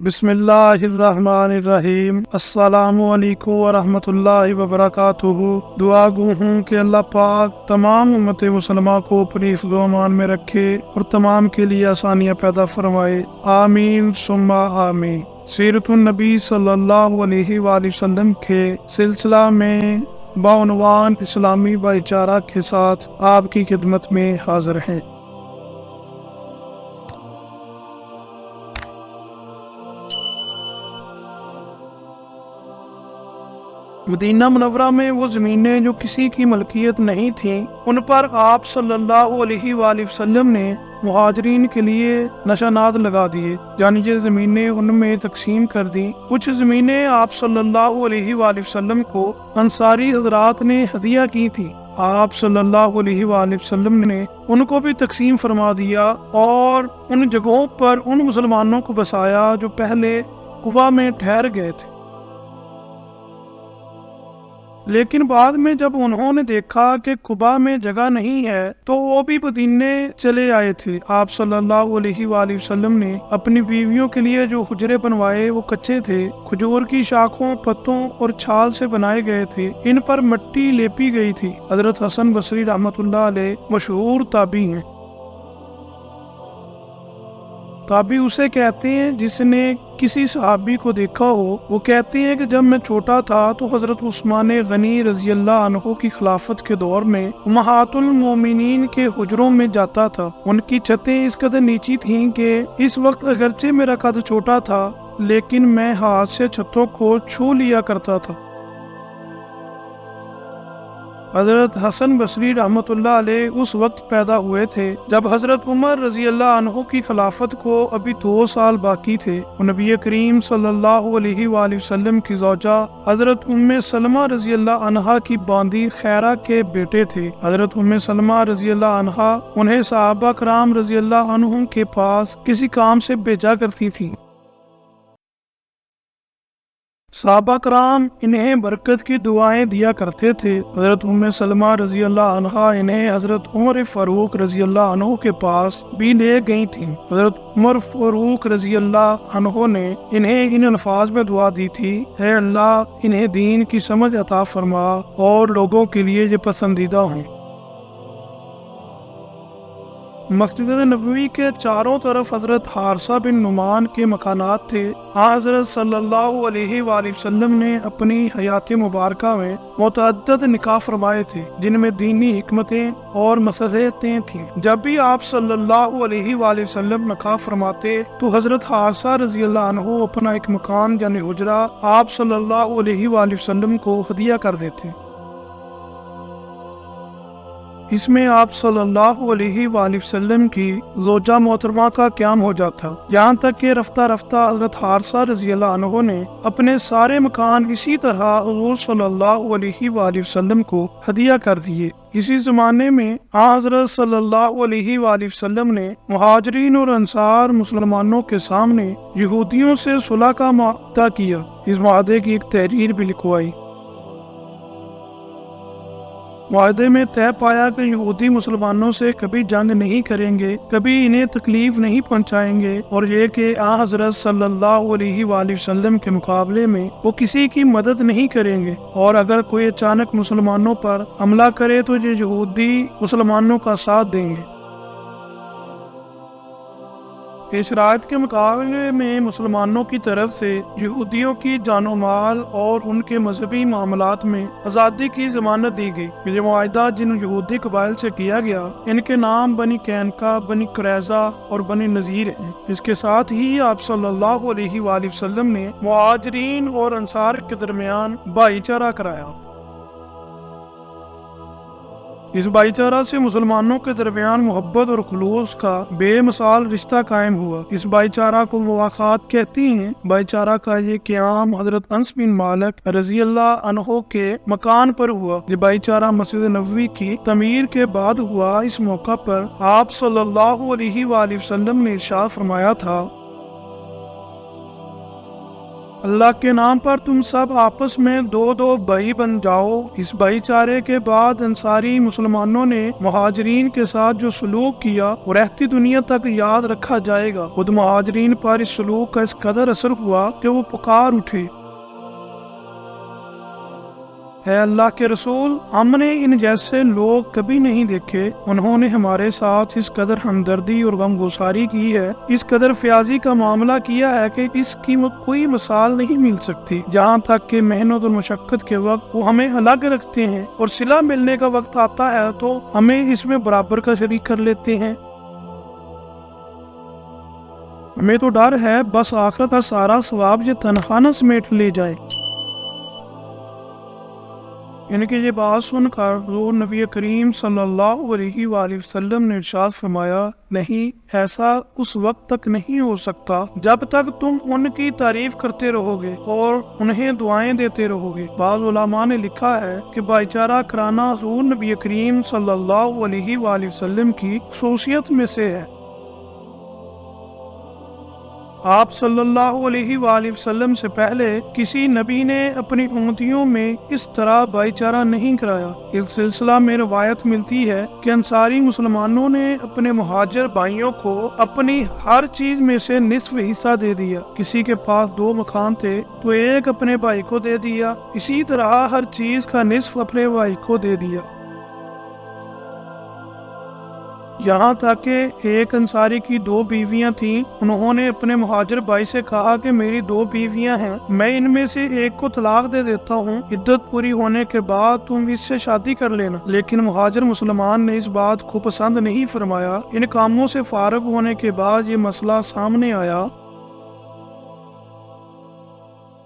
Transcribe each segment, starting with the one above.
بسم اللہ الرحمن الرحیم۔ السلام علیکم ورحمۃ اللہ وبرکاتہ۔ دعا گو ہوں کہ اللہ پاک تمام امت مسلمہ کو اپنی حفظ و امان میں رکھے اور تمام کے لیے آسانیاں پیدا فرمائے، آمین ثم آمین۔ سیرت النبی صلی اللہ علیہ وآلہ وسلم کے سلسلہ میں بعنوان اسلامی بھائی چارہ کے ساتھ آپ کی خدمت میں حاضر ہیں۔ مدینہ منورہ میں وہ زمینیں جو کسی کی ملکیت نہیں تھیں، ان پر آپ صلی اللہ علیہ وآلہ وسلم نے مہاجرین کے لیے نشانات لگا دیے، یعنی یہ زمینیں ان میں تقسیم کر دیں۔ کچھ زمینیں آپ صلی اللہ علیہ وآلہ وسلم کو انصاری حضرات نے ہدیہ کی تھی، آپ صلی اللہ علیہ وآلہ وسلم نے ان کو بھی تقسیم فرما دیا اور ان جگہوں پر ان مسلمانوں کو بسایا جو پہلے قبا میں ٹھہر گئے تھے۔ لیکن بعد میں جب انہوں نے دیکھا کہ قبا میں جگہ نہیں ہے تو وہ بھی مدینے چلے آئے تھے۔ آپ صلی اللہ علیہ وآلہ وسلم نے اپنی بیویوں کے لیے جو حجرے بنوائے وہ کچے تھے، کھجور کی شاخوں، پتوں اور چھال سے بنائے گئے تھے، ان پر مٹی لیپی گئی تھی۔ حضرت حسن بصری رحمۃ اللہ علیہ مشہور تابعی ہیں۔ تابعی اسے کہتے ہیں جس نے کسی صحابی کو دیکھا ہو۔ وہ کہتے ہیں کہ جب میں چھوٹا تھا تو حضرت عثمان غنی رضی اللہ عنہ کی خلافت کے دور میں امہات المومنین کے حجروں میں جاتا تھا۔ ان کی چھتیں اس قدر نیچی تھیں کہ اس وقت اگرچہ میرا قد چھوٹا تھا لیکن میں ہاتھ سے چھتوں کو چھو لیا کرتا تھا۔ حضرت حسن بصری رحمۃ اللہ علیہ اس وقت پیدا ہوئے تھے جب حضرت عمر رضی اللہ عنہ کی خلافت کو ابھی 2 سال باقی تھے۔ نبی کریم صلی اللہ علیہ وآلہ وسلم کی زوجہ حضرت ام سلمہ رضی اللہ عنہا کی باندی خیرہ کے بیٹے تھے۔ حضرت ام سلمہ رضی اللہ عنہا انہیں صحابہ کرام رضی اللہ عنہم کے پاس کسی کام سے بھیجا کرتی تھی۔ صحابہ کرام انہیں برکت کی دعائیں دیا کرتے تھے۔ حضرت ام سلمہ رضی اللہ عنہا انہیں حضرت عمر فاروق رضی اللہ عنہ کے پاس بھی لے گئی تھیں۔ حضرت عمر فاروق رضی اللہ عنہ نے انہیں ان الفاظ میں دعا دی تھی: اے اللہ انہیں دین کی سمجھ عطا فرما اور لوگوں کے لیے یہ پسندیدہ ہوں۔ مسجد نبوی کے چاروں طرف حضرت حارثہ بن نعمان کے مکانات تھے۔ حضرت صلی اللہ علیہ وآلہ وسلم نے اپنی حیات مبارکہ میں متعدد نکاح فرمائے تھے جن میں دینی حکمتیں اور مصلحتیں تھیں۔ جب بھی آپ صلی اللہ علیہ وآلہ وسلم نکاح فرماتے تو حضرت حارثہ رضی اللہ عنہ اپنا ایک مکان یعنی حجرہ آپ صلی اللہ علیہ وآلہ وسلم کو ہدیہ کر دیتے۔ اس میں آپ صلی اللہ علیہ وآلہ وسلم کی زوجہ محترمہ کا قیام ہو جاتا، یہاں تک کہ رفتہ رفتہ حضرت حارثہ رضی اللہ عنہ نے اپنے سارے مکان اسی طرح حضور صلی اللہ علیہ وآلہ وسلم کو ہدیہ کر دیے۔ اسی زمانے میں حضرت صلی اللہ علیہ وآلہ وسلم نے مہاجرین اور انصار مسلمانوں کے سامنے یہودیوں سے صلح کا معاہدہ کیا۔ اس معاہدے کی ایک تحریر بھی لکھوائی۔ معاہدے میں طے پایا کہ یہودی مسلمانوں سے کبھی جنگ نہیں کریں گے، کبھی انہیں تکلیف نہیں پہنچائیں گے، اور یہ کہ حضرت صلی اللہ علیہ وآلہ وسلم کے مقابلے میں وہ کسی کی مدد نہیں کریں گے، اور اگر کوئی اچانک مسلمانوں پر حملہ کرے تو یہ یہودی مسلمانوں کا ساتھ دیں گے۔ اس شرائط کے مقابلے میں مسلمانوں کی طرف سے یہودیوں کی جان و مال اور ان کے مذہبی معاملات میں آزادی کی ضمانت دی گئی۔ یہ معاہدہ جن یہودی قبائل سے کیا گیا ان کے نام بنی قینقاع، بنی قریظہ اور بنی نذیر ہیں۔ اس کے ساتھ ہی آپ صلی اللہ علیہ وآلہ وسلم نے مہاجرین اور انصار کے درمیان بھائی چارہ کرایا۔ اس بھائی چارہ سے مسلمانوں کے درمیان محبت اور خلوص کا بے مثال رشتہ قائم ہوا۔ اس بھائی چارہ کو مواخات کہتی ہیں۔ بھائی چارہ کا یہ قیام حضرت انس بن مالک رضی اللہ عنہ کے مکان پر ہوا۔ یہ بھائی چارہ مسجد نبوی کی تعمیر کے بعد ہوا۔ اس موقع پر آپ صلی اللہ علیہ وآلہ وسلم نے ارشاد فرمایا تھا: اللہ کے نام پر تم سب آپس میں دو دو بھائی بن جاؤ۔ اس بھائی چارے کے بعد انصاری مسلمانوں نے مہاجرین کے ساتھ جو سلوک کیا وہ رہتی دنیا تک یاد رکھا جائے گا۔ خود مہاجرین پر اس سلوک کا اس قدر اثر ہوا کہ وہ پکار اٹھے، اے اللہ کے رسول، ہم نے ان جیسے لوگ کبھی نہیں دیکھے۔ انہوں نے ہمارے ساتھ اس قدر ہمدردی اور غم گساری کی ہے، اس قدر فیاضی کا معاملہ کیا ہے کہ اس کی کوئی مثال نہیں مل سکتی۔ جہاں تک کہ محنت اور مشقت کے وقت وہ ہمیں الگ رکھتے ہیں اور صلہ ملنے کا وقت آتا ہے تو ہمیں اس میں برابر کا شریک کر لیتے ہیں۔ ہمیں تو ڈر ہے بس آخرت کا سارا ثواب یہ تنخواہ نہ سمیٹ لے جائے۔ ان کی یہ بات سن کر حضور نبی کریم صلی اللہ علیہ وآلہ وسلم نے ارشاد فرمایا، نہیں، ایسا اس وقت تک نہیں ہو سکتا جب تک تم ان کی تعریف کرتے رہو گے اور انہیں دعائیں دیتے رہو گے۔ بعض علماء نے لکھا ہے کہ بھائی چارہ کرانا حضور نبی کریم صلی اللہ علیہ وآلہ وسلم کی خصوصیت میں سے ہے۔ آپ صلی اللہ علیہ وآلہ وسلم سے پہلے کسی نبی نے اپنی امتیوں میں اس طرح بھائی چارہ نہیں کرایا۔ ایک سلسلہ میں روایت ملتی ہے کہ انصاری مسلمانوں نے اپنے مہاجر بھائیوں کو اپنی ہر چیز میں سے نصف حصہ دے دیا۔ کسی کے پاس 2 مکان تھے تو ایک اپنے بھائی کو دے دیا، اسی طرح ہر چیز کا نصف اپنے بھائی کو دے دیا۔ یہاں تک کہ ایک انصاری کی 2 بیویاں تھیں، انہوں نے اپنے مہاجر بھائی سے کہا کہ میری 2 بیویاں ہیں، میں ان میں سے ایک کو طلاق دے دیتا ہوں، عدت پوری ہونے کے بعد تم اس سے شادی کر لینا۔ لیکن مہاجر مسلمان نے اس بات کو پسند نہیں فرمایا۔ ان کاموں سے فارغ ہونے کے بعد یہ مسئلہ سامنے آیا،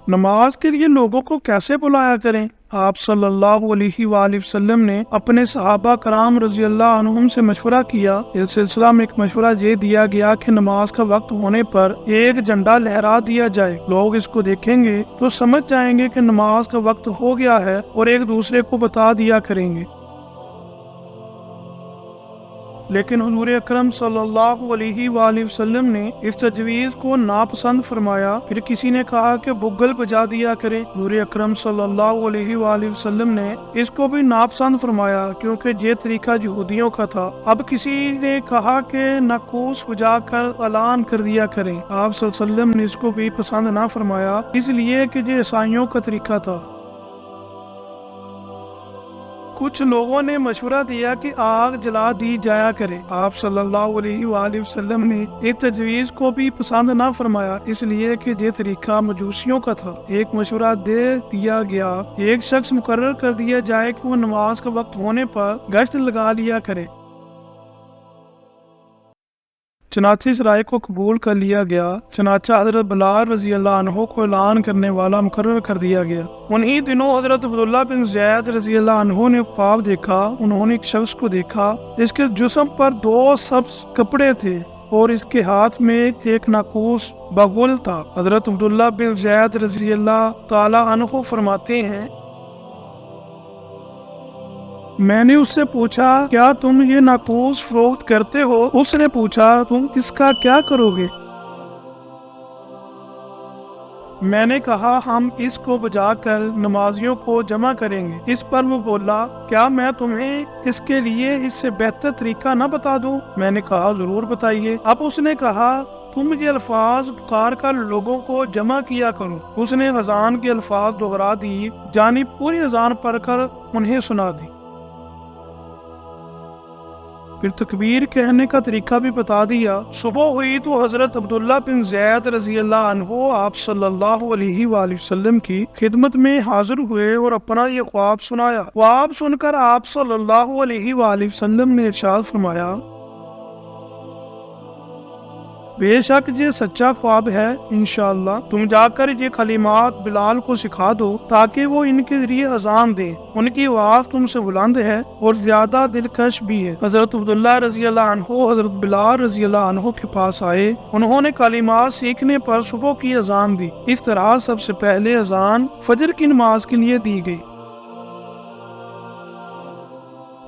نماز کے لیے لوگوں کو کیسے بلایا کریں؟ آپ صلی اللہ علیہ وآلہ وسلم نے اپنے صحابہ کرام رضی اللہ عنہم سے مشورہ کیا۔ اس سلسلہ میں ایک مشورہ یہ دیا گیا کہ نماز کا وقت ہونے پر ایک جھنڈا لہرا دیا جائے، لوگ اس کو دیکھیں گے تو سمجھ جائیں گے کہ نماز کا وقت ہو گیا ہے اور ایک دوسرے کو بتا دیا کریں گے۔ لیکن حضور اکرم صلی اللہ علیہ وآلہ وسلم نے اس تجویز کو ناپسند فرمایا۔ پھر کسی نے کہا کہ بگل بجا دیا کرے، حضور اکرم صلی اللہ علیہ وآلہ وسلم نے اس کو بھی ناپسند فرمایا کیونکہ یہ طریقہ یہودیوں کا تھا۔ اب کسی نے کہا کہ ناقوس بجا کر اعلان کر دیا کریں، آپ صلی اللہ علیہ وسلم نے اس کو بھی پسند نہ فرمایا، اس لیے کہ یہ عیسائیوں کا طریقہ تھا۔ کچھ لوگوں نے مشورہ دیا کہ آگ جلا دی جایا کرے، آپ صلی اللہ علیہ وآلہ وسلم نے اس تجویز کو بھی پسند نہ فرمایا، اس لیے کہ یہ طریقہ مجوسیوں کا تھا۔ ایک مشورہ دے دیا گیا، ایک شخص مقرر کر دیا جائے کہ وہ نماز کا وقت ہونے پر گشت لگا لیا کرے۔ چنانچہ اس رائے کو قبول کر لیا گیا۔ چنانچہ حضرت بلال رضی اللہ عنہ کو اعلان کرنے والا مقرر کر دیا گیا۔ انہی دنوں حضرت عبداللہ بن زید رضی اللہ عنہ نے خواب دیکھا۔ انہوں نے ایک شخص کو دیکھا جس کے جسم پر 2 سبز کپڑے تھے اور اس کے ہاتھ میں ایک ناقوس بغل تھا۔ حضرت عبداللہ بن زید رضی اللہ تعالی عنہ فرماتے ہیں، میں نے اس سے پوچھا کیا تم یہ ناقوس فروخت کرتے ہو؟ اس نے پوچھا تم اس کا کیا کرو گے؟ میں نے کہا ہم اس کو بجا کر نمازیوں کو جمع کریں گے۔ اس پر وہ بولا کیا میں تمہیں اس کے لیے اس سے بہتر طریقہ نہ بتا دوں؟ میں نے کہا ضرور بتائیے۔ اب اس نے کہا تم یہ الفاظ پکار کر لوگوں کو جمع کیا کرو۔ اس نے اذان کے الفاظ دہرا دی، یعنی پوری اذان پڑھ کر انہیں سنا دی، پھر تکبیر کہنے کا طریقہ بھی بتا دیا۔ صبح ہوئی تو حضرت عبداللہ بن زید رضی اللہ عنہ آپ صلی اللہ علیہ وآلہ وسلم کی خدمت میں حاضر ہوئے اور اپنا یہ خواب سنایا۔ خواب سن کر آپ صلی اللہ علیہ وآلہ وسلم نے ارشاد فرمایا، بے شک یہ سچا خواب ہے، انشاءاللہ تم جا کر یہ کلمات بلال کو سکھا دو تاکہ وہ ان کے ذریعے اذان دیں، ان کی آواز تم سے بلند ہے اور زیادہ دلکش بھی ہے۔ حضرت عبداللہ رضی اللہ عنہ حضرت بلال رضی اللہ عنہ کے پاس آئے، انہوں نے کلمات سیکھنے پر صبح کی اذان دی۔ اس طرح سب سے پہلے اذان فجر کی نماز کے لیے دی گئی۔